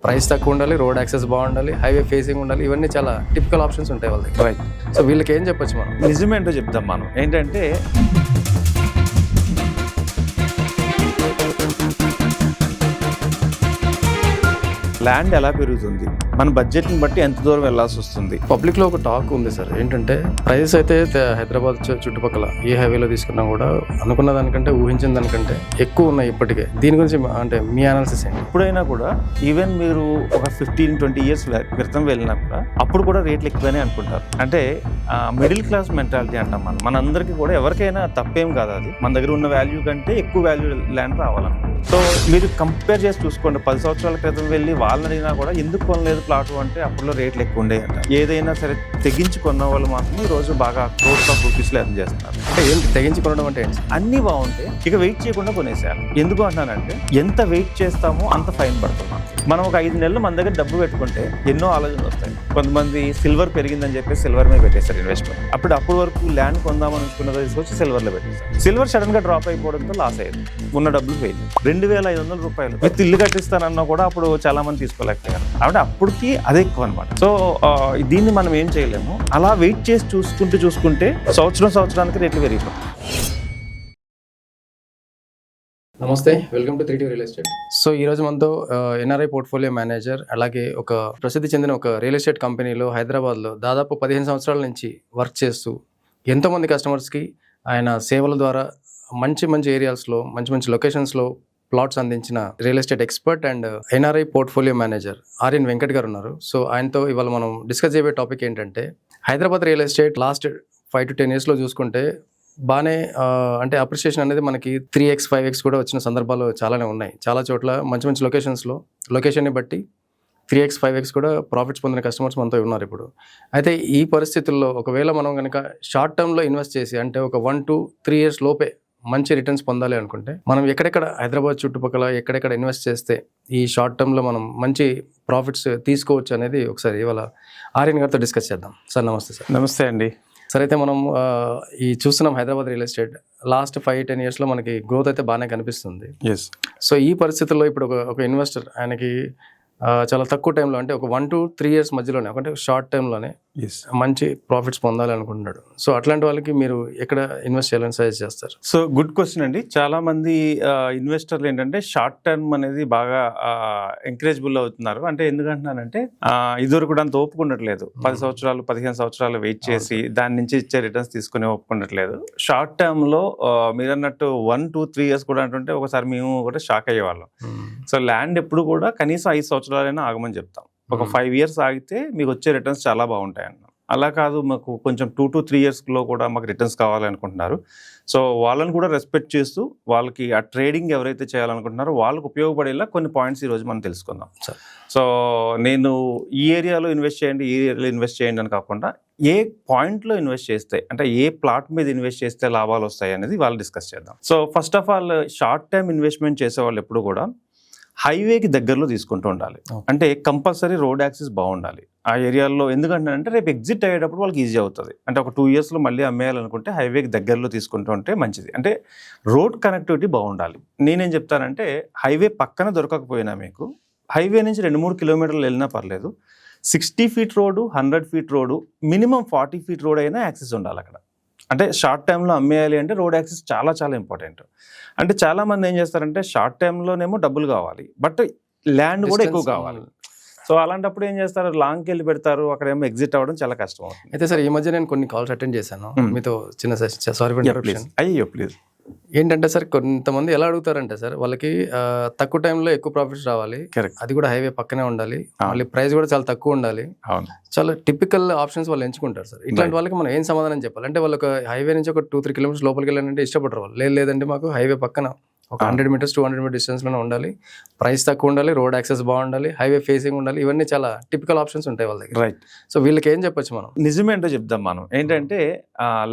Price తక్కువ ఉండాలి, road access బాగుండాలి, హైవే ఫేసింగ్ ఉండాలి, ఇవన్నీ చాలా టిపికల్ ఆప్షన్స్ ఉంటాయి వాళ్ళ దగ్గర. రైట్. సో వీళ్ళకి ఏం చెప్పొచ్చు మనం? నిజమేంటో చెప్తాం మనం. ఏంటంటే ల్యాండ్ ఎలా పెరుగుతుంది, మన బడ్జెట్ని బట్టి ఎంత దూరం వెళ్ళాల్సి వస్తుంది. పబ్లిక్లో ఒక టాక్ ఉంది సార్, ఏంటంటే ప్రైస్ అయితే హైదరాబాద్ చుట్టుపక్కల ఏ హైవేలో తీసుకున్నా కూడా అనుకున్న దానికంటే ఊహించిన దానికంటే ఎక్కువ ఉన్నాయి ఇప్పటికే. దీని గురించి అంటే మీ అనాలిసిస్ ఏంటి? ఎప్పుడైనా కూడా ఈవెన్ మీరు ఒక 15-20 ఇయర్స్ క్రితం వెళ్ళినా కూడా అప్పుడు కూడా రేట్లు ఎక్కువనే అనుకుంటారు. అంటే మిడిల్ క్లాస్ మెంటాలిటీ అంటాం మనం. మనందరికీ కూడా ఎవరికైనా తప్పేం కాదు, అది మన దగ్గర ఉన్న వాల్యూ కంటే ఎక్కువ వాల్యూ ల్యాండ్ రావాలన్నమాట. సో మీరు కంపేర్ చేసి చూసుకోండి, 10 సంవత్సరాల క్రితం వెళ్ళి వాళ్ళని అడిగినా కూడా ఎందుకు కొనలేదు ప్లాట్ అంటే అప్పుడులో రేట్లు ఎక్కువ ఉండేవి అంట. ఏదైనా సరే తెగించి కొన్న వాళ్ళు మాత్రం ఈ రోజు బాగా క్రోర్స్ ఆఫ్ రూపీస్లో ఎర్న్ చేస్తున్నారు. అంటే ఏంటి తెగించి కొనడం అంటే ఏంటి? అన్నీ బాగుంటే ఇక వెయిట్ చేయకుండా కొనేసారు. ఎందుకు అంటున్నానంటే ఎంత వెయిట్ చేస్తామో అంత ఫైన్ పడుతున్నాం. మనం ఒక 5 నెలలు మన దగ్గర డబ్బు పెట్టుకుంటే ఎన్నో ఆలోచనలు వస్తాయి. కొంతమంది సిల్వర్ పెరిగిందని చెప్పి సిల్వర్ మీద పెట్టేశారు ఇన్వెస్ట్మెంట్. అప్పుడు వరకు ల్యాండ్ కొందామని అనుకున్నది తీసుకొచ్చి సిల్వర్లో పెట్టేశారు. సిల్వర్ సడన్ గా డ్రాప్ అయిపోవడంతో లాస్ అయ్యింది, ఉన్న డబ్బులు పోయింది. 2,500 రూపాయలు విత్ ఇల్లు కట్టిస్తానన్నా కూడా అప్పుడు చాలా మంది తీసుకోలేకపోయారు. కాబట్టి అప్పటికి అదే ఎక్కువ అనమాట. సో దీన్ని మనం ఏం చేయలేము. అలా వెయిట్ చేసి చూసుకుంటే సంవత్సరానికి రేట్లు పెరిగిపోతాయి. నమస్తే, welcome to 3T real estate. So ఈ రోజు మనతో ఎన్ఆర్ఐ పోర్ట్ఫోలియో మేనేజర్, అలాగే ఒక ప్రసిద్ధి చెందిన ఒక రియల్ ఎస్టేట్ కంపెనీలో హైదరాబాద్లో దాదాపు 15 సంవత్సరాల నుంచి వర్క్ చేస్తూ ఎంతోమంది కస్టమర్స్కి ఆయన సేవల ద్వారా మంచి ఏరియాస్లో మంచి లొకేషన్స్లో ప్లాట్స్ అందించిన real estate expert and NRI portfolio manager RN Venkat గారు ఉన్నారు. సో ఆయనతో ఇవాళ మనం డిస్కస్ చేయబోయే టాపిక్ ఏంటంటే, Hyderabad real estate last 5 to 10 yearsలో చూసుకుంటే బాగానే అంటే అప్రిషియేషన్ అనేది మనకి 3x 5x కూడా వచ్చిన సందర్భాలు చాలానే ఉన్నాయి. చాలా చోట్ల మంచి లొకేషన్స్లో లొకేషన్ని బట్టి 3x 5x కూడా ప్రాఫిట్స్ పొందిన కస్టమర్స్ మనతో ఉన్నారు ఇప్పుడు. అయితే ఈ పరిస్థితుల్లో ఒకవేళ మనం కనుక షార్ట్ టర్మ్లో ఇన్వెస్ట్ చేసి, అంటే ఒక 1 to 3 years లోపే మంచి రిటర్న్స్ పొందాలి అనుకుంటే మనం ఎక్కడెక్కడ హైదరాబాద్ చుట్టుపక్కల ఎక్కడెక్కడ ఇన్వెస్ట్ చేస్తే ఈ షార్ట్ టర్మ్లో మనం మంచి ప్రాఫిట్స్ తీసుకోవచ్చు అనేది ఒకసారి ఇవాళ ఆర్యన్ గారితో డిస్కస్ చేద్దాం. సార్ నమస్తే. సార్ నమస్తే అండి. సరే, అయితే మనం ఈ చూస్తున్నాం హైదరాబాద్ రియల్ ఎస్టేట్ లాస్ట్ 5-10 yearsలో మనకి గ్రోత్ అయితే బాగానే కనిపిస్తుంది. సో ఈ పరిస్థితుల్లో ఇప్పుడు ఒక ఇన్వెస్టర్ ఆయనకి చాలా తక్కువ టైంలో, అంటే ఒక 1 to 3 years మధ్యలోనే, అంటే షార్ట్ టైంలోనే మంచి ప్రాఫిట్స్ పొందాలి అనుకుంటున్నాడు. సో అట్లాంటి వాళ్ళకి మీరు ఎక్కడ ఇన్వెస్ట్ చేయాలని సజెస్ట్ చేస్తారు? సో గుడ్ క్వశ్చన్ అండి. చాలా మంది ఇన్వెస్టర్లు ఏంటంటే షార్ట్ టర్మ్ అనేది బాగా ఎంకరేజబుల్ అవుతున్నారు. అంటే ఎందుకంటున్నానంటే ఇదివరకు కూడా అంత ఒప్పుకున్నట్లేదు. 10 సంవత్సరాలు 15 సంవత్సరాలు వెయిట్ చేసి దాని నుంచి ఇచ్చే రిటర్న్స్ తీసుకుని ఒప్పుకున్నట్లేదు. షార్ట్ టర్మ్ లో మీరు అన్నట్టు 1 to 3 years కూడా అంటుంటే ఒకసారి మేము కూడా షాక్ అయ్యేవాళ్ళం. సో ల్యాండ్ ఎప్పుడు కూడా కనీసం 5 సంవత్సరాలైనా ఆగమని చెప్తాం. ఒక 5 years ఆగితే మీకు వచ్చే రిటర్న్స్ చాలా బాగుంటాయి అన్న. అలా కాదు, మాకు కొంచెం 2 to 3 yearsలో కూడా మాకు రిటర్న్స్ కావాలనుకుంటున్నారు. సో వాళ్ళని కూడా రెస్పెక్ట్ చేస్తూ వాళ్ళకి ఆ ట్రేడింగ్ ఎవరైతే చేయాలనుకుంటున్నారో వాళ్ళకి ఉపయోగపడేలా కొన్ని పాయింట్స్ ఈరోజు మనం తెలుసుకుందాం. సో నేను ఈ ఏరియాలో ఇన్వెస్ట్ చేయండి, ఈ ఏరియాలో ఇన్వెస్ట్ చేయండి అని కాకుండా ఏ పాయింట్లో ఇన్వెస్ట్ చేస్తే, అంటే ఏ ప్లాట్ మీద ఇన్వెస్ట్ చేస్తే లాభాలు వస్తాయి అనేది వాళ్ళు డిస్కస్ చేద్దాం. So first of all short term investment చేసే వాళ్ళు ఎప్పుడు కూడా హైవేకి దగ్గరలో తీసుకుంటూ ఉండాలి. అంటే కంపల్సరీ రోడ్ యాక్సెస్ బాగుండాలి ఆ ఏరియాలో. ఎందుకంటే రేపు ఎగ్జిట్ అయ్యేటప్పుడు వాళ్ళకి ఈజీ అవుతుంది. అంటే ఒక 2 yearsలో మళ్ళీ అమ్మేయాలనుకుంటే హైవేకి దగ్గరలో తీసుకుంటూ ఉంటే మంచిది. అంటే రోడ్ కనెక్టివిటీ బాగుండాలి. నేనేం చెప్తానంటే, హైవే పక్కన దొరకకపోయినా మీకు హైవే నుంచి 2-3 kilometers వెళ్ళినా పర్లేదు. 60 feet road, 100 feet road, minimum 40 feet road అయినా యాక్సెస్ ఉండాలి అక్కడ. అంటే షార్ట్ టైంలో అమ్మేయాలి అంటే రోడ్ యాక్సెస్ చాలా ఇంపార్టెంట్. అంటే చాలామంది ఏం చేస్తారంటే షార్ట్ టైంలోనేమో డబ్బులు కావాలి, బట్ ల్యాండ్ కూడా ఎక్కువ కావాలి. సో అలాంటప్పుడు ఏం చేస్తారు, లాంగ్కి వెళ్ళి పెడతారు, అక్కడేమో ఎగ్జిట్ అవ్వడం చాలా కష్టం అవుతుంది. అయితే సార్, ఈ మధ్య నేను కొన్ని కాల్స్ అటెండ్ చేశాను మీతో. చిన్న సారీ ఫర్ ఇంటరప్షన్. అయ్యో ప్లీజ్. ఏంటంటే సార్, కొంతమంది ఎలా అడుగుతారంటే సార్, వాళ్ళకి తక్కువ టైంలో ఎక్కువ ప్రాఫిట్స్ రావాలి, అది కూడా హైవే పక్కనే ఉండాలి, మళ్ళీ ప్రైస్ కూడా చాలా తక్కువ ఉండాలి, చాలా టిపికల్ ఆప్షన్స్ వాళ్ళు ఎంచుకుంటారు సార్. ఇట్లాంటి వాళ్ళకి మనం ఏం సమాధానం చెప్పాలి? అంటే వాళ్ళకి హైవే నుంచి ఒక 2-3 kilometers లోపలికి వెళ్ళాలంటే ఇష్టపడరు వాళ్ళు. లేదంటే మాకు హైవే పక్కన ఒక 100 meters 200 meters డిస్టెన్స్లోనే ఉండాలి, ప్రైస్ తక్కువ ఉండాలి, రోడ్ యాక్సెస్ బాగుండాలి, హైవే ఫేసింగ్ ఉండాలి, ఇవన్నీ చాలా టిపికల్ ఆప్షన్స్ ఉంటాయి వాళ్ళ దగ్గర. రైట్. సో వీళ్ళకి ఏం చెప్పొచ్చు మనం? నిజమేంటో చెప్దాం మనం. ఏంటంటే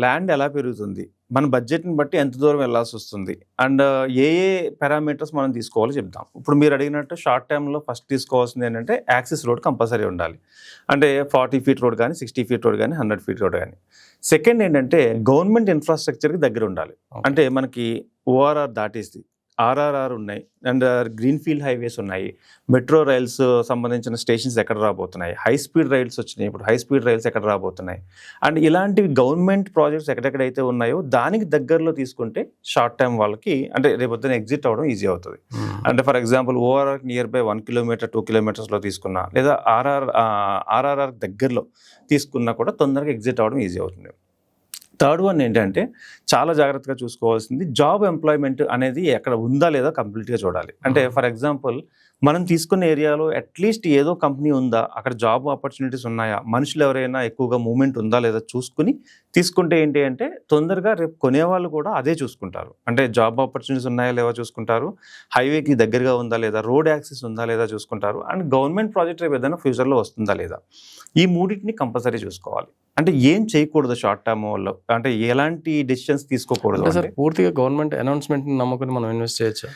ల్యాండ్ ఎలా పెరుగుతుంది, మన బడ్జెట్ని బట్టి ఎంత దూరం వెళ్ళాల్సి వస్తుంది, అండ్ ఏ పారామీటర్స్ మనం తీసుకోవాలో చెప్దాం. ఇప్పుడు మీరు అడిగినట్టు షార్ట్ టైంలో ఫస్ట్ తీసుకోవాల్సింది ఏంటంటే యాక్సెస్ రోడ్ కంపల్సరీ ఉండాలి. అంటే 40 feet రోడ్ కానీ, 60 feet రోడ్ కానీ, 100 feet రోడ్ కానీ. సెకండ్ ఏంటంటే గవర్నమెంట్ ఇన్ఫ్రాస్ట్రక్చర్కి దగ్గర ఉండాలి. అంటే మనకి ORR దాటేసి ఆర్ఆర్ఆర్ ఉన్నాయి, అండ్ గ్రీన్ ఫీల్డ్ హైవేస్ ఉన్నాయి, మెట్రో రైల్స్ సంబంధించిన స్టేషన్స్ ఎక్కడ రాబోతున్నాయి, హై స్పీడ్ రైల్స్ వచ్చినాయి, ఇప్పుడు హై స్పీడ్ రైల్స్ ఎక్కడ రాబోతున్నాయి, అండ్ ఇలాంటివి గవర్నమెంట్ ప్రాజెక్ట్స్ ఎక్కడెక్కడైతే ఉన్నాయో దానికి దగ్గరలో తీసుకుంటే షార్ట్ టైం వాళ్ళకి అంటే రేపొద్దున ఎగ్జిట్ అవ్వడం ఈజీ అవుతుంది. అంటే for example ORR nearby 1 kilometre 2 కిలోమీటర్స్లో తీసుకున్నా, లేదా ఆర్ఆర్ఆర్ దగ్గరలో తీసుకున్నా కూడా తొందరగా ఎగ్జిట్ అవ్వడం ఈజీ అవుతుంది. థర్డ్ వన్ ఏంటంటే చాలా జాగ్రత్తగా చూసుకోవాల్సింది జాబ్ ఎంప్లాయ్మెంట్ అనేది ఎక్కడ ఉందా లేదా కంప్లీట్గా చూడాలి. అంటే ఫర్ ఎగ్జాంపుల్ మనం తీసుకున్న ఏరియాలో అట్లీస్ట్ ఏదో కంపెనీ ఉందా, అక్కడ జాబ్ ఆపర్చునిటీస్ ఉన్నాయా, మనుషులు ఎవరైనా ఎక్కువగా మూవ్మెంట్ ఉందా లేదా చూసుకుని తీసుకుంటే ఏంటి అంటే తొందరగా రేపు కొనేవాళ్ళు కూడా అదే చూసుకుంటారు. అంటే జాబ్ ఆపర్చునిటీస్ ఉన్నాయా లేవా చూసుకుంటారు, హైవేకి దగ్గరగా ఉందా లేదా, రోడ్ యాక్సెస్ ఉందా లేదా చూసుకుంటారు, అండ్ గవర్నమెంట్ ప్రాజెక్ట్ రేపు ఏదైనా ఫ్యూచర్లో వస్తుందా లేదా, ఈ మూడింటిని కంపల్సరీ చూసుకోవాలి. అంటే ఏం చేయకూడదు షార్ట్ టర్మ్ వల్ల, అంటే ఎలాంటి డెసిషన్స్ తీసుకోకూడదు. సార్ పూర్తిగా గవర్నమెంట్ అనౌన్స్మెంట్ నమ్ముకుని మనం ఇన్వెస్ట్ చేయొచ్చు.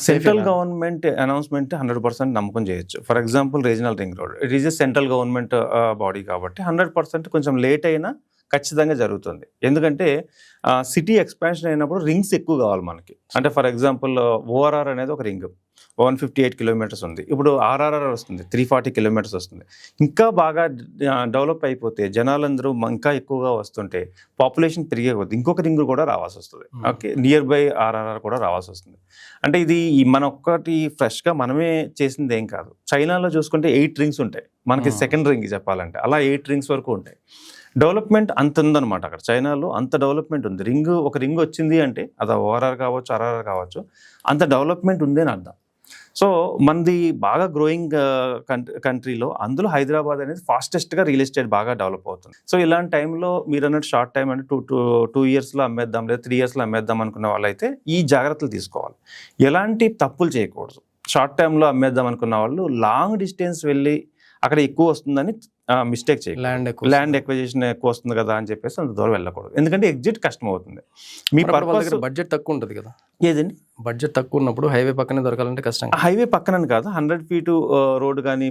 సెంట్రల్ గవర్నమెంట్ అనౌన్స్మెంట్ 100% నమ్మకం చేయొచ్చు. For example regional ring road, it is a central government body కాబట్టి 100% కొంచెం లేట్ అయినా ఖచ్చితంగా జరుగుతుంది. ఎందుకంటే సిటీ ఎక్స్పాన్షన్ అయినప్పుడు రింగ్స్ ఎక్కువ కావాలి మనకి. అంటే ఫర్ ఎగ్జాంపుల్ ఓఆర్ఆర్ అనేది ఒక రింగ్ 158 కిలోమీటర్స్ ఉంది, ఇప్పుడు ఆర్ఆర్ఆర్ వస్తుంది 340 కిలోమీటర్స్ వస్తుంది. ఇంకా బాగా డెవలప్ అయిపోతే జనాలందరూ ఇంకా ఎక్కువగా వస్తుంటే పాపులేషన్ పెరిగే కొద్ది ఇంకొక రింగ్ కూడా రావాల్సి వస్తుంది. ఓకే, నియర్ బై ఆర్ఆర్ఆర్ కూడా రావాల్సి వస్తుంది. అంటే ఇది మన ఒక్కటి ఫ్రెష్గా మనమే చేసింది ఏం కాదు. చైనాలో చూసుకుంటే 8 రింగ్స్ ఉంటాయి, మనకి సెకండ్ రింగ్ చెప్పాలంటే అలా 8 రింగ్స్ వరకు ఉంటాయి. డెవలప్మెంట్ అంత ఉందన్నమాట అక్కడ చైనాలో, అంత డెవలప్మెంట్ ఉంది. ఒక రింగ్ వచ్చింది అంటే అది ఓఆర్ఆర్ కావచ్చు ఆర్ఆర్ఆర్ కావచ్చు, అంత డెవలప్మెంట్ ఉంది అని అర్థం. సో మనది బాగా గ్రోయింగ్ కంట్రీలో అందులో హైదరాబాద్ అనేది ఫాస్టెస్ట్గా రియల్ ఎస్టేట్ బాగా డెవలప్ అవుతుంది. సో ఇలాంటి టైంలో మీరు అన్నట్టు షార్ట్ టైం అంటే 2 ఇయర్స్లో అమ్మేద్దాం లేదా 3 ఇయర్స్లో అమ్మేద్దాం అనుకున్న వాళ్ళైతే ఈ జాగ్రత్తలు తీసుకోవాలి. ఎలాంటి తప్పులు చేయకూడదు. షార్ట్ టైంలో అమ్మేద్దాం అనుకున్న వాళ్ళు లాంగ్ డిస్టెన్స్ వెళ్ళి అక్కడ ఎక్కువ వస్తుందని మిస్టేక్ చేయాలి. ల్యాండ్ ఎక్విజిషన్ ఎక్కువ వస్తుంది కదా అని చెప్పేసి అంత దూరం వెళ్ళకూడదు, ఎందుకంటే ఎగ్జిట్ కష్టం అవుతుంది. మీ పర్పస్ బడ్జెట్ తక్కువ ఉంటుంది కదా. ఏదండి బడ్జెట్ తక్కువ ఉన్నప్పుడు హైవే పక్కనే దొరకాలంటే కష్టం. హైవే పక్కనని కాదు, 100 ఫీట్ రోడ్ కానీ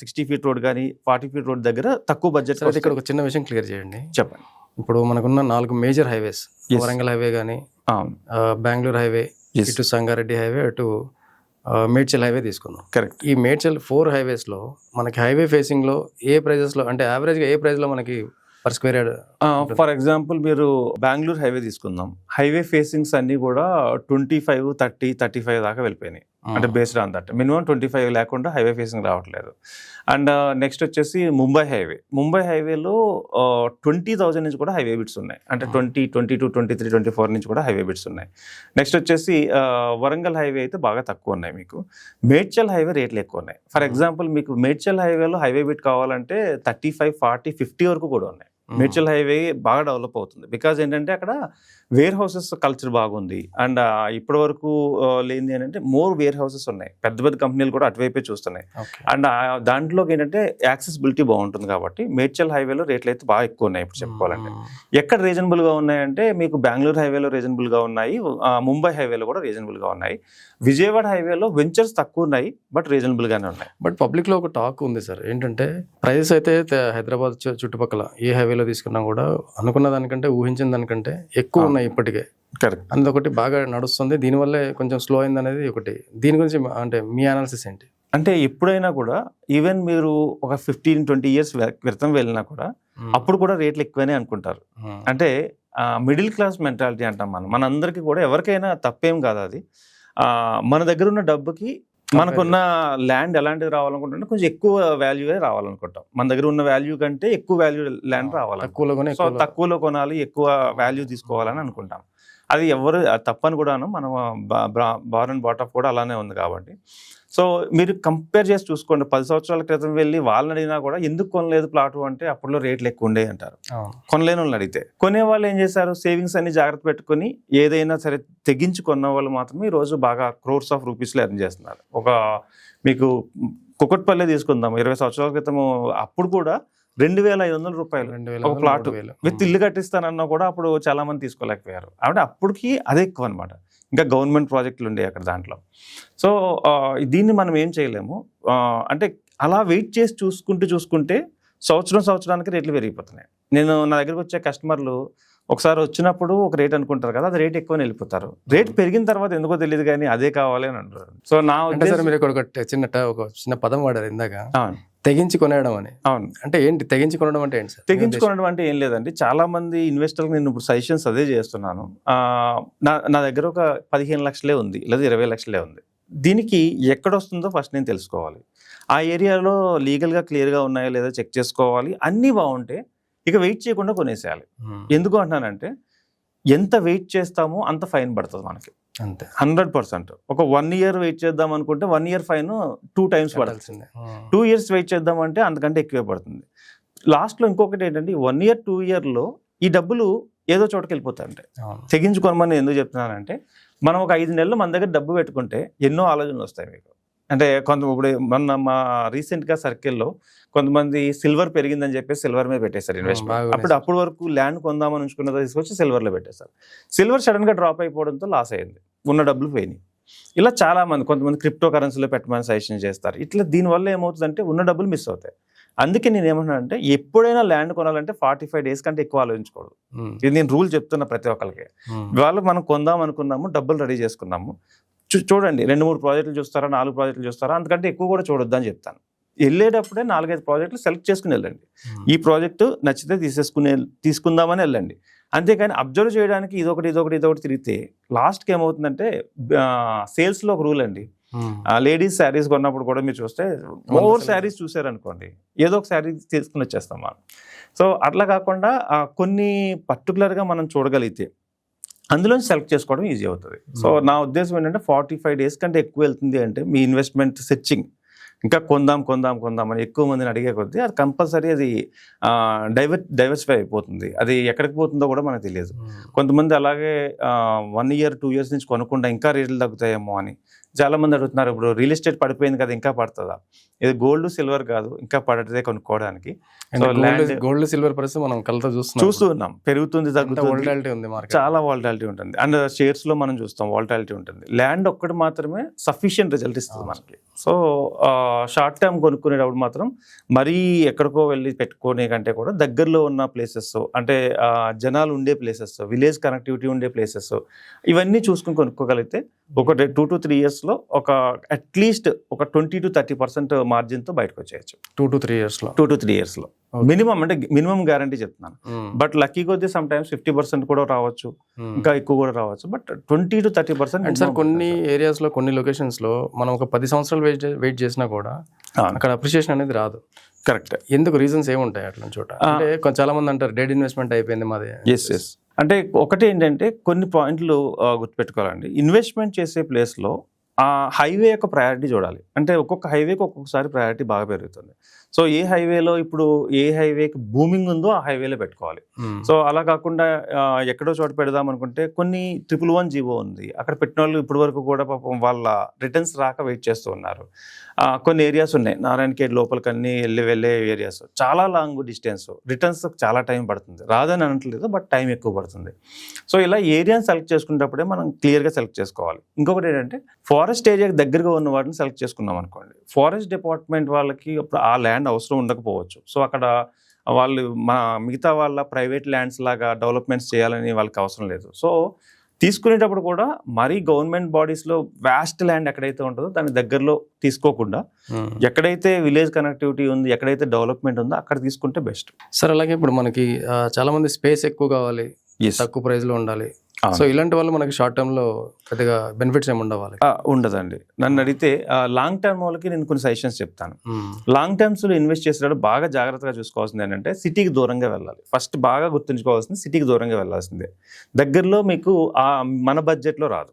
60 ఫీట్ రోడ్ కానీ 40 ఫీట్ రోడ్ దగ్గర తక్కువ బడ్జెట్. ఇక్కడ ఒక చిన్న విషయం క్లియర్ చేయండి. చెప్పండి. ఇప్పుడు మనకున్న 4 మేజర్ హైవేస్, వరంగల్ హైవే కానీ, బెంగళూరు హైవే, ఇటు సంగారెడ్డి హైవే, అటు మేడ్చల్ హైవే తీసుకుందాం. కరెక్ట్. ఈ మేడ్చల్ 4 హైవేస్లో మనకి హైవే ఫేసింగ్లో ఏ ప్రైజెస్లో అంటే యావరేజ్గా ఏ ప్రైస్లో మనకి per square yard? For example మీరు బెంగళూరు హైవే తీసుకుందాం, హైవే ఫేసింగ్స్ అన్నీ కూడా 25, 30, 35 దాకా వెళ్ళిపోయినాయి. అంటే బేస్డ్ ఆన్ దట్ మినిమం 25 లేకుండా హైవే ఫేసింగ్ రావట్లేదు. అండ్ నెక్స్ట్ వచ్చేసి ముంబై హైవేలో 20,000 నుంచి కూడా హైవే బిట్స్ ఉన్నాయి. అంటే 20, 22, 23, 24 నుంచి కూడా హైవే బిట్స్ ఉన్నాయి. నెక్స్ట్ వచ్చేసి వరంగల్ హైవే అయితే బాగా తక్కువ ఉన్నాయి. మీకు మేడ్చల్ హైవే రేట్లు ఎక్కువ ఉన్నాయి. ఫర్ ఎగ్జాంపుల్ మీకు మేడ్చల్ హైవేలో హైవే బిట్ కావాలంటే 35, 40, 50 వరకు కూడా ఉన్నాయి. మేడ్చల్ హైవే బాగా డెవలప్ అవుతుంది. బికాజ్ ఏంటంటే అక్కడ వేర్ హౌసెస్ కల్చర్ బాగుంది. అండ్ ఇప్పటి వరకు లేనిది ఏంటంటే మోర్ వేర్ హౌసెస్ ఉన్నాయి, పెద్ద పెద్ద కంపెనీలు కూడా అటువైపే చూస్తున్నాయి. అండ్ దాంట్లోకి ఏంటంటే యాక్సెసిబిలిటీ బాగుంటుంది కాబట్టి మేడ్చల్ హైవేలో రేట్లు అయితే బాగా ఎక్కువ ఉన్నాయి. ఇప్పుడు చెప్పుకోవాలంటే ఎక్కడ రీజనబుల్గా ఉన్నాయంటే మీకు బెంగళూరు హైవేలో రీజనబుల్గా ఉన్నాయి, ముంబై హైవేలో కూడా రీజనబుల్గా ఉన్నాయి, విజయవాడ హైవేలో వెంచర్స్ తక్కువ ఉన్నాయి బట్ రీజనబుల్గానే ఉన్నాయి. బట్ పబ్లిక్లో ఒక టాక్ ఉంది సార్, ఏంటంటే ప్రైజెస్ అయితే హైదరాబాద్ చుట్టుపక్కల ఏ హైవేలో తీసుకున్నా కూడా అనుకున్న దానికంటే ఊహించిన దానికంటే ఎక్కువ ఉన్నాయి ఇప్పటికే. కరెక్ట్. అనేది ఒకటి బాగా నడుస్తుంది, దీనివల్లే కొంచెం స్లో అయింది అనేది ఒకటి. దీని గురించి అంటే మీ అనాలిసిస్ ఏంటి? అంటే ఎప్పుడైనా కూడా ఈవెన్ మీరు ఒక 15-20 ఇయర్స్ క్రితం వెళ్ళినా కూడా అప్పుడు కూడా రేట్లు ఎక్కువనే అనుకుంటారు. అంటే మిడిల్ క్లాస్ మెంటాలిటీ అంటాం మనం. మనందరికీ కూడా ఎవరికైనా తప్పేం కాదు అది. మన దగ్గర ఉన్న డబ్బుకి మనకున్న ల్యాండ్ ఎలాంటిది రావాలనుకుంటే కొంచెం ఎక్కువ వాల్యూవే రావాలనుకుంటాం. మన దగ్గర ఉన్న వాల్యూ కంటే ఎక్కువ వాల్యూ ల్యాండ్ రావాలి. సో తక్కువలో కొనాలి, ఎక్కువ వాల్యూ తీసుకోవాలని అనుకుంటాం. అది ఎవరు తప్పని కూడాను, మనం బార్ అండ్ బాట్ ఆఫ్ కూడా అలానే ఉంది కాబట్టి. సో మీరు కంపేర్ చేసి చూసుకోండి, 10 సంవత్సరాల క్రితం వెళ్ళి వాళ్ళని అడిగినా కూడా ఎందుకు కొనలేదు ప్లాటు అంటే అప్పుడులో రేట్లు ఎక్కువ ఉండే అంటారు. కొనలేని వాళ్ళని అడిగితే కొనే వాళ్ళు ఏం చేశారు, సేవింగ్స్ అన్ని జాగ్రత్త పెట్టుకుని ఏదైనా సరే తెగించి కొన్న వాళ్ళు మాత్రమే ఈరోజు బాగా క్రోర్స్ ఆఫ్ రూపీస్లో ఎర్న్ చేస్తున్నారు. ఒక మీకు కుకట్పల్లి తీసుకుందాం, 20 సంవత్సరాల క్రితం అప్పుడు కూడా 2,500 రూపాయలు ఒక ప్లాట్ విత్ ఇల్లు కట్టిస్తానన్నా కూడా అప్పుడు చాలా మంది తీసుకోలేకపోయారు. అంటే అప్పటికి అదే ఎక్కువ అనమాట. ఇంకా గవర్నమెంట్ ప్రాజెక్టులు ఉండే అక్కడ దాంట్లో. సో దీన్ని మనం ఏం చేయలేము. అంటే అలా వెయిట్ చేసి చూసుకుంటే సంవత్సరానికి రేట్లు పెరిగిపోతున్నాయి. నా దగ్గరకు వచ్చే కస్టమర్లు ఒకసారి వచ్చినప్పుడు ఒక రేట్ అనుకుంటారు కదా, అది రేట్ ఎక్కువని వెళ్ళిపోతారు. రేట్ పెరిగిన తర్వాత ఎందుకో తెలియదు కానీ అదే కావాలి అని అంటారు. సో నా అంటే సార్ మీరు ఇక్కడ ఒక చిన్న పదం వాడారు ఇందాక, తెగించి కొనేయడం అని. అవును, అంటే ఏంటి తెగించి కొనడం అంటే ఏంటి సార్? తెగించుకోవడం అంటే ఏం లేదండి, చాలా మంది ఇన్వెస్టర్లకు నేను ఇప్పుడు సజెషన్స్ అదే చేస్తున్నాను. నా దగ్గర ఒక 15 లక్షలే ఉంది లేదా 20 లక్షలే ఉంది. దీనికి ఎక్కడ వస్తుందో ఫస్ట్ నేను తెలుసుకోవాలి. ఆ ఏరియాలో లీగల్గా క్లియర్గా ఉన్నాయో లేదో చెక్ చేసుకోవాలి. అన్నీ బాగుంటే ఇక వెయిట్ చేయకుండా కొనేసేయాలి. ఎందుకు అంటున్నానంటే ఎంత వెయిట్ చేస్తామో అంత ఫైన్ పడుతుంది మనకి, అంతే 100%. ఒక 1 year వెయిట్ చేద్దాం అనుకుంటే 1 year ఫైన్ 2 times పడుతుంది. 2 years వెయిట్ చేద్దాం అంటే అంతకంటే ఎక్కువే పడుతుంది. లాస్ట్లో ఇంకొకటి ఏంటంటే 1 year 2 yearలో ఈ డబ్బులు ఏదో చోటకి వెళ్ళిపోతాయంటే. తెగించుకోమని ఎందుకు చెప్తున్నానంటే మనం ఒక 5 నెలలు మన దగ్గర డబ్బు పెట్టుకుంటే ఎన్నో ఆలోచనలు వస్తాయి మీకు. అంటే ఇప్పుడు మొన్న రీసెంట్గా సర్కిల్లో కొంతమంది సిల్వర్ పెరిగిందని చెప్పి సిల్వర్ మీద పెట్టేశారు ఇన్వెస్ట్మెంట్. అప్పుడు వరకు ల్యాండ్ కొందామని ఉంచుకున్నదో తీసుకొచ్చి సిల్వర్లో పెట్టేశారు. సిల్వర్ సడన్గా డ్రాప్ అయిపోవడంతో లాస్ అయింది, ఉన్న డబ్బులు పోయినాయి. ఇలా చాలా మంది కొంతమంది క్రిప్టో కరెన్సీలో పెట్టమని సజెషన్ చేస్తారు. ఇట్లా దీనివల్ల ఏమవుతుందంటే ఉన్న డబ్బులు మిస్ అవుతాయి. అందుకే నేను ఏమన్నా అంటే ఎప్పుడైనా ల్యాండ్ కొనాలంటే 45 days కంటే ఎక్కువ ఆలోచించకూడదు. ఇది నేను రూల్ చెప్తున్నా ప్రతి ఒక్కరికి. ఇవాళ మనం కొందాం అనుకున్నాము, డబ్బులు రెడీ చేసుకున్నాము, చూడండి 2-3 ప్రాజెక్టులు చూస్తారా, 4 ప్రాజెక్టులు చూస్తారా, అంతకంటే ఎక్కువ కూడా చూడొద్దు అని చెప్తాను. వెళ్ళేటప్పుడే 4-5 ప్రాజెక్టులు సెలెక్ట్ చేసుకుని వెళ్ళండి. ఈ ప్రాజెక్టు నచ్చితే తీసుకుందామని వెళ్ళండి. అంతేకాని అబ్జర్వ్ చేయడానికి ఇదొకటి తిరిగితే లాస్ట్కి ఏమవుతుందంటే సేల్స్లో ఒక రూల్ అండి, లేడీస్ శారీస్ కొన్నప్పుడు కూడా మీరు చూస్తే మోర్ శారీస్ చూసారనుకోండి ఏదో ఒక శారీ తీసుకుని వచ్చేస్తాం మనం. సో అట్లా కాకుండా కొన్ని పర్టికులర్గా మనం చూడగలిగితే అందులో సెలెక్ట్ చేసుకోవడం ఈజీ అవుతుంది. సో నా ఉద్దేశం ఏంటంటే 45 days కంటే ఎక్కువ వెళ్తుంది అంటే మీ ఇన్వెస్ట్మెంట్ సెర్చింగ్ ఇంకా కొందాం అని ఎక్కువ మందిని అడిగే కొద్దీ అది కంపల్సరీ అది డైవర్సిఫై అయిపోతుంది. అది ఎక్కడికి పోతుందో కూడా మనకు తెలియదు. కొంతమంది అలాగే 1 year 2 years నుంచి కొనకుండా ఇంకా రేట్లు తగ్గుతాయేమో అని చాలా మంది అడుగుతున్నారు. ఇప్పుడు రియల్ ఎస్టేట్ పడిపోయింది కదా, ఇంకా పడుతుందా? ఇది గోల్డ్ సిల్వర్ కాదు, ఇంకా పడితే కొనుక్కోవడానికి. గోల్డ్ సిల్వర్ పరిస్థితి మనం కలతో చూస్తూ ఉన్నాం, పెరుగుతుంది, తగ్గుతుంది, చాలా వాలటాలిటీ ఉంటుంది. అండ్ షేర్స్ లో మనం చూస్తాం వాలటాలిటీ ఉంటుంది. ల్యాండ్ ఒక్కటి మాత్రమే సఫిషియెంట్ రిజల్ట్ ఇస్తుంది మనకి. సో షార్ట్ టర్మ్ కొనుక్కునేటప్పుడు మాత్రం మరీ ఎక్కడికో వెళ్ళి పెట్టుకునే కంటే కూడా దగ్గరలో ఉన్న ప్లేసెస్, అంటే జనాలు ఉండే ప్లేసెస్, విలేజ్ కనెక్టివిటీ ఉండే ప్లేసెస్, ఇవన్నీ చూసుకుని కొనుక్కోగలిగితే ఒక 2 to 3 years లో ఒక అట్లీస్ట్ ఒక 20 to 30% మార్జిన్తో బయటకు వచ్చేయచ్చు. 2 to 3 years లో మినిమం, అంటే మినిమం గ్యారంటీ చెప్తున్నాను. బట్ లక్కీ కొద్దీ సమ్ టైమ్స్ 50% కూడా రావచ్చు, ఇంకా ఎక్కువ కూడా రావచ్చు. But 20 to 30%. సార్ కొన్ని ఏరియాస్ లో, కొన్ని లొకేషన్స్ లో మనం ఒక 10 సంవత్సరాలు వెయిట్ చేసినా కూడా అక్కడ అప్రిషియేషన్ అనేది రాదు. కరెక్ట్. ఎందుకు రీజన్స్ ఏముంటాయి అట్లా చోట? అంటే చాలా మంది అంటారు డెడ్ ఇన్వెస్ట్మెంట్ అయిపోయింది మాది. ఎస్ అంటే ఒకటి ఏంటంటే కొన్ని పాయింట్లు గుర్తుపెట్టుకోవాలండి. ఇన్వెస్ట్మెంట్ చేసే ప్లేస్లో ఆ హైవే యొక్క ప్రయారిటీ చూడాలి. అంటే ఒక్కొక్క హైవేకి ఒక్కొక్కసారి ప్రయారిటీ బాగా పెరుగుతుంది. సో ఏ హైవేలో ఇప్పుడు ఏ హైవేకి బూమింగ్ ఉందో ఆ హైవేలో పెట్టుకోవాలి. సో అలా కాకుండా ఎక్కడో చోట పెడదాం అనుకుంటే కొన్ని 111 జీవో ఉంది, అక్కడ పెట్టిన వాళ్ళు ఇప్పటి వరకు కూడా పాపం వాళ్ళ రిటర్న్స్ రాక వెయిట్ చేస్తూ ఉన్నారు. కొన్ని ఏరియాస్ ఉన్నాయి నారాయణఖేడ్ లోపలికి అన్ని వెళ్ళే ఏరియాస్, చాలా లాంగ్ డిస్టెన్స్, రిటర్న్స్ చాలా టైం పడుతుంది. రాదని అనట్లేదు, బట్ టైం ఎక్కువ పడుతుంది. సో ఇలా ఏరియాని సెలెక్ట్ చేసుకునేటప్పుడే మనం క్లియర్గా సెలెక్ట్ చేసుకోవాలి. ఇంకొకటి ఏంటంటే ఫారెస్ట్ ఏరియాకి దగ్గరగా ఉన్న వాటిని సెలెక్ట్ చేసుకున్నాం అనుకోండి, ఫారెస్ట్ డిపార్ట్మెంట్ వాళ్ళకి ఆ ల్యాండ్ అవసరం ఉండకపోవచ్చు. సో అక్కడ వాళ్ళు మిగతా వాళ్ళ ప్రైవేట్ ల్యాండ్స్ లాగా డెవలప్మెంట్స్ చేయాలని వాళ్ళకి అవసరం లేదు. సో తీసుకునేటప్పుడు కూడా మరీ గవర్నమెంట్ బాడీస్లో వ్యాస్ట్ ల్యాండ్ ఎక్కడైతే ఉంటుందో దాని దగ్గరలో తీసుకోకుండా ఎక్కడైతే విలేజ్ కనెక్టివిటీ ఉంది, ఎక్కడైతే డెవలప్మెంట్ ఉందో అక్కడ తీసుకుంటే బెస్ట్. సార్ అలాగే ఇప్పుడు మనకి చాలా మంది స్పేస్ ఎక్కువ కావాలి, తక్కువ ప్రైస్లో ఉండాలి. సో ఇలాంటి వాళ్ళు మనకి షార్ట్ టర్మ్ లో పెద్దగా బెనిఫిట్స్ ఏమి ఉండదండి. నన్ను అడిగితే లాంగ్ టర్మ్ వాళ్ళకి నేను కొన్ని సజెషన్స్ చెప్తాను. లాంగ్ టర్మ్స్ లో ఇన్వెస్ట్ చేసేటప్పుడు బాగా జాగ్రత్తగా చూసుకోవాల్సింది ఏంటంటే సిటీకి దూరంగా వెళ్ళాలి. ఫస్ట్ బాగా గుర్తుంచుకోవాల్సింది సిటీకి దూరంగా వెళ్ళాల్సిందే. దగ్గరలో మీకు మన బడ్జెట్లో రాదు.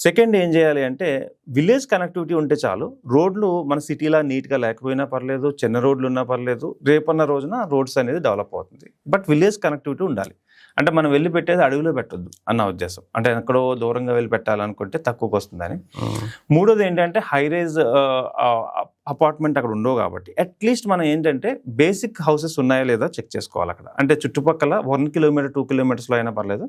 సెకండ్ ఏం చేయాలి అంటే విలేజ్ కనెక్టివిటీ ఉంటే చాలు. రోడ్లు మన సిటీలా నీట్గా లేకపోయినా పర్లేదు, చిన్న రోడ్లు ఉన్నా పర్లేదు, రేపన్న రోజున రోడ్స్ అనేది డెవలప్ అవుతుంది. బట్ విలేజ్ కనెక్టివిటీ ఉండాలి. అంటే మనం వెళ్ళి పెట్టేది అడవిలో పెట్టొద్దు అన్న ఉద్దేశం. అంటే ఎక్కడో దూరంగా వెళ్ళి పెట్టాలనుకుంటే తక్కువకి వస్తుందని. మూడోది ఏంటంటే హై రైజ్ అపార్ట్మెంట్ అక్కడ ఉండవు కాబట్టి అట్లీస్ట్ మనం ఏంటంటే బేసిక్ హౌసెస్ ఉన్నాయా లేదా చెక్ చేసుకోవాలి అక్కడ. అంటే చుట్టుపక్కల 1 కిలోమీటర్ 2 కిలోమీటర్స్లో అయినా పర్లేదు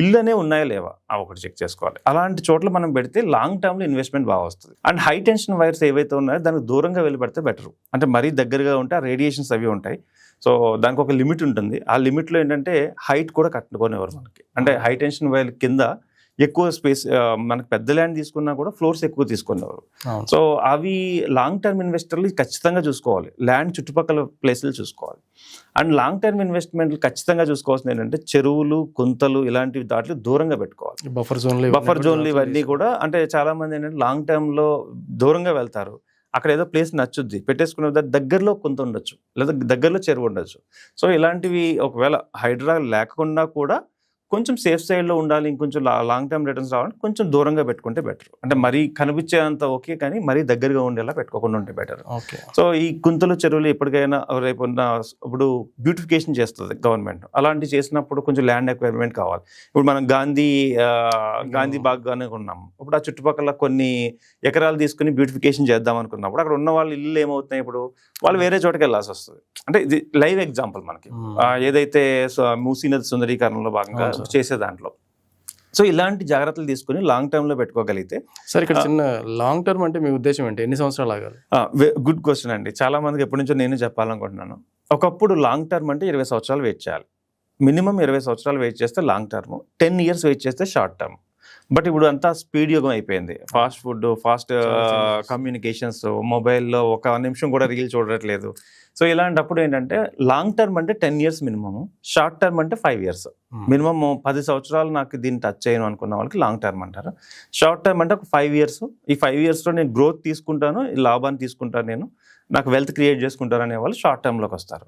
ఇళ్ళనే ఉన్నాయా లేవా ఒకటి చెక్ చేసుకోవాలి. అలాంటి చోట్ల మనం పెడితే లాంగ్ టర్మ్లో ఇన్వెస్ట్మెంట్ బాగా వస్తుంది. అండ్ హై టెన్షన్ వైర్స్ ఏవైతే ఉన్నాయో దానికి దూరంగా వెళ్ళి పెడితే బెటర్. అంటే మరీ దగ్గరగా ఉంటే ఆ రేడియేషన్స్ అవి ఉంటాయి. సో దానికి ఒక లిమిట్ ఉంటుంది. ఆ లిమిట్లో ఏంటంటే హైట్ కూడా కట్టుకునేవారు మనకి. అంటే హై టెన్షన్ వైర్ కింద ఎక్కువ స్పేస్, మనకి పెద్ద ల్యాండ్ తీసుకున్నా కూడా ఫ్లోర్స్ ఎక్కువ తీసుకునేవారు. సో అవి లాంగ్ టర్మ్ ఇన్వెస్టర్లు ఖచ్చితంగా చూసుకోవాలి. ల్యాండ్ చుట్టుపక్కల ప్లేసులు చూసుకోవాలి. అండ్ లాంగ్ టర్మ్ ఇన్వెస్ట్మెంట్లు ఖచ్చితంగా చూసుకోవాల్సింది ఏంటంటే చెరువులు, కుంతలు ఇలాంటివి దాంట్లో దూరంగా పెట్టుకోవాలి. బఫర్ జోన్లు ఇవన్నీ కూడా అంటే చాలా మంది ఏంటంటే లాంగ్ టర్మ్లో దూరంగా వెళ్తారు. అక్కడ ఏదో ప్లేస్ నచ్చుద్ది పెట్టేసుకునే దగ్గరలో కొంత ఉండొచ్చు, లేదా దగ్గరలో చెరువు ఉండొచ్చు. సో ఇలాంటివి ఒకవేళ హైడ్రా లేకుండా కూడా కొంచెం సేఫ్ సైడ్లో ఉండాలి, ఇంకొంచెం లాంగ్ టర్మ్ రిటర్న్స్ రావాలంటే కొంచెం దూరంగా పెట్టుకుంటే బెటర్. అంటే మరీ కనిపించేంత ఓకే, కానీ మరీ దగ్గరగా ఉండేలా పెట్టుకోకుండా ఉంటే బెటర్. సో ఈ కుంతలు చెరువులు ఎప్పటికైనా రేపు ఇప్పుడు బ్యూటిఫికేషన్ చేస్తుంది గవర్నమెంట్. అలాంటివి చేసినప్పుడు కొంచెం ల్యాండ్ ఎక్వైర్మెంట్ కావాలి. ఇప్పుడు మనం గాంధీ బాగ్ ఉన్నాము. ఇప్పుడు ఆ చుట్టుపక్కల కొన్ని ఎకరాలు తీసుకుని బ్యూటిఫికేషన్ చేద్దాం అనుకున్నప్పుడు అక్కడ ఉన్న వాళ్ళ ఇల్లు ఏమవుతున్నాయి, ఇప్పుడు వాళ్ళు వేరే చోటకి వెళ్ళాల్సి వస్తుంది. అంటే ఇది లైవ్ ఎగ్జాంపుల్ మనకి ఏదైతే మూసీ నది సుందరీకరణలో భాగంగా చేసే దాంట్లో. సో ఇలాంటి జాగ్రత్తలు తీసుకుని లాంగ్ టర్మ్ లో పెట్టుకోగలిగితే. సార్ ఇక్కడ చిన్న లాంగ్ టర్మ్ అంటే మీ ఉద్దేశం ఏంటి? ఎన్ని సంవత్సరాలు ఆగాలి? గుడ్ క్వశ్చన్ అండి. చాలా మందికి ఎప్పటి నుంచో నేను చెప్పాలనుకుంటున్నాను. ఒకప్పుడు లాంగ్ టర్మ్ అంటే 20 సంవత్సరాలు వెయిట్ చేయాలి. మినిమం 20 సంవత్సరాలు వెయిట్ చేస్తే లాంగ్ టర్మ్, 10 years వెయిట్ చేస్తే షార్ట్ టర్మ్. బట్ ఇప్పుడు అంతా స్పీడ్ యుగం అయిపోయింది. ఫాస్ట్ ఫుడ్, ఫాస్ట్ కమ్యూనికేషన్స్, మొబైల్లో ఒక నిమిషం కూడా రీల్ చూడట్లేదు. సో ఇలాంటప్పుడు ఏంటంటే లాంగ్ టర్మ్ అంటే 10 years మినిమం, షార్ట్ టర్మ్ అంటే 5 years. మినిమం 10 సంవత్సరాలు నాకు దీన్ని టచ్ చేయను అనుకున్న వాళ్ళకి లాంగ్ టర్మ్ అంటారు. షార్ట్ టర్మ్ అంటే ఒక 5 years. ఈ 5 yearsలో నేను గ్రోత్ తీసుకుంటాను, ఈ లాభాన్ని తీసుకుంటాను, నేను నాకు వెల్త్ క్రియేట్ చేసుకుంటారు అనే వాళ్ళు షార్ట్ టర్మ్లోకి వస్తారు.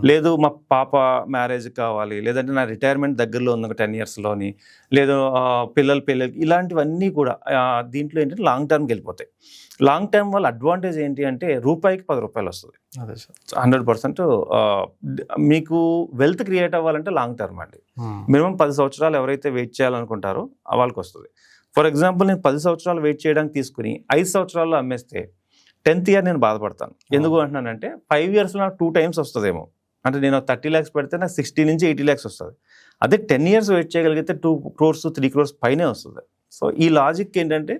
లేదు మా పాప మ్యారేజ్ కావాలి, లేదంటే నా రిటైర్మెంట్ దగ్గరలో ఉంది 10 yearsలోని, లేదు పిల్లలకి, ఇలాంటివన్నీ కూడా దీంట్లో ఏంటంటే లాంగ్ టర్మ్కి వెళ్ళిపోతాయి. లాంగ్ టర్మ్ వల్ల అడ్వాంటేజ్ ఏంటి అంటే రూపాయికి 10 రూపాయలు వస్తుంది. 100% మీకు వెల్త్ క్రియేట్ అవ్వాలంటే లాంగ్ టర్మ్ అండి. మినిమం 10 సంవత్సరాలు ఎవరైతే వెయిట్ చేయాలనుకుంటారో వాళ్ళకి వస్తుంది. ఫర్ ఎగ్జాంపుల్ నేను 10 సంవత్సరాలు వెయిట్ చేయడానికి తీసుకుని 5 సంవత్సరాల్లో అమ్మేస్తే 10th year నేను బాధపడతాను. ఎందుకు అంటున్నానంటే 5 yearsలో నాకు 2 times వస్తుందేమో. అంటే నేను 30 lakhs పెడితే నాకు 60 నుంచి 80 lakhs వస్తుంది. అదే 10 years వెయిట్ చేయగలిగితే 2 crores 3 crores పైనే వస్తుంది. సో ఈ లాజిక్ ఏంటంటే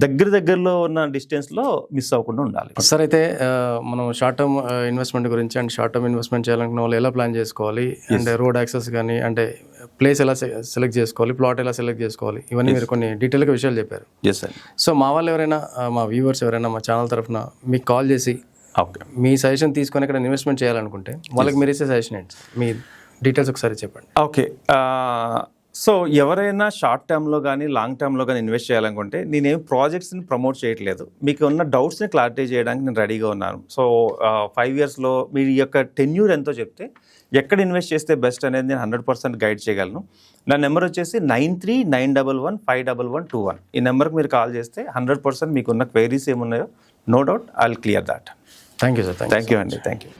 దగ్గరలో ఉన్న డిస్టెన్స్లో మిస్ అవ్వకుండా ఉండాలి. సార్ అయితే మనం షార్ట్ టర్మ్ ఇన్వెస్ట్మెంట్ గురించి అండ్ షార్ట్ టర్మ్ ఇన్వెస్ట్మెంట్ చేయాలనుకున్న వాళ్ళు ఎలా ప్లాన్ చేసుకోవాలి, అండ్ రోడ్ యాక్సెస్ కానీ, అంటే ప్లేస్ ఎలా సెలెక్ట్ చేసుకోవాలి, ప్లాట్ ఎలా సెలెక్ట్ చేసుకోవాలి, ఇవన్నీ మీరు కొన్ని డీటెయిల్గా విషయాలు చెప్పారు. సో మా వాళ్ళు ఎవరైనా, మా వ్యూవర్స్ ఎవరైనా మా ఛానల్ తరఫున మీకు కాల్ చేసి మీ సజెషన్ తీసుకొని ఇక్కడ ఇన్వెస్ట్మెంట్ చేయాలనుకుంటే వాళ్ళకి మీరు ఇచ్చే సజెషన్ ఏంటి? మీ డీటెయిల్స్ ఒకసారి చెప్పండి. ఓకే, సో ఎవరైనా షార్ట్ టర్మ్లో కానీ లాంగ్ టర్మ్లో కానీ ఇన్వెస్ట్ చేయాలనుకుంటే నేనేం ప్రాజెక్ట్స్ని ప్రమోట్ చేయట్లేదు. మీకు ఉన్న డౌట్స్ని క్లారిఫై చేయడానికి నేను రెడీగా ఉన్నాను. సో 5 yearsలో మీ యొక్క టెన్యూర్ ఎంతో చెప్తే ఎక్కడ ఇన్వెస్ట్ చేస్తే బెస్ట్ అనేది నేను 100% గైడ్ చేయగలను. నా నెంబర్ వచ్చేసి 9391151121. ఈ నెంబర్కి మీరు కాల్ చేస్తే 100% మీకున్న క్వైరీస్ ఏమున్నాయో no doubt I will clear that. Thank you sir. Thank you అండి. Thank you.